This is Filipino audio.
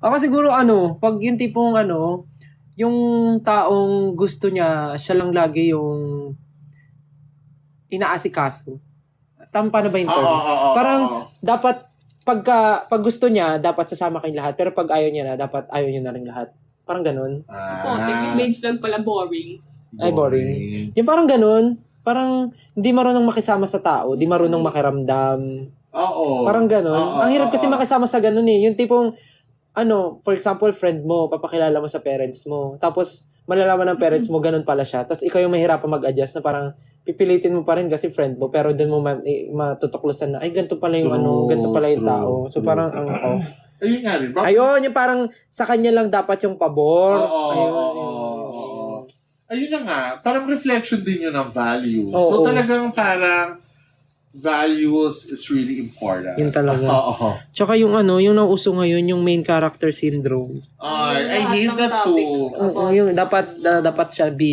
Ako siguro pag yung tipong yung taong gusto niya, siya lang lagi yung inaasikaso. Tama pa na ba yung term? Parang dapat pag gusto niya, dapat sasama kayong lahat. Pero pag ayaw niya na, dapat ayaw niyo na rin lahat. Parang ganun. Yung mage flag pala boring. Ay, boring. Yung parang ganun. Parang hindi marunong makisama sa tao. Hindi marunong makiramdam. Oo. Parang ganun. Ang hirap kasi makisama sa ganun eh. Yung tipong, for example, friend mo, papakilala mo sa parents mo. Tapos, malalaman ng parents mo, ganun pala siya. Tapos, ikaw yung mahirapan mag-adjust na parang, pipilitin mo pa rin kasi friend mo, pero doon mo matutuklasan na, ay, ganito pala yung ganito pala yung tao. So, parang, ang off. Ayun nga rin. Ayun, yung parang, sa kanya lang dapat yung pabor. Ayun na nga, parang reflection din yun ng values. Oo. So, talagang parang, values is really important. Yun talaga. Oo. Tsaka yung yung nauso ngayon, yung main character syndrome. I hate that too. Oo, yung dapat siya bida.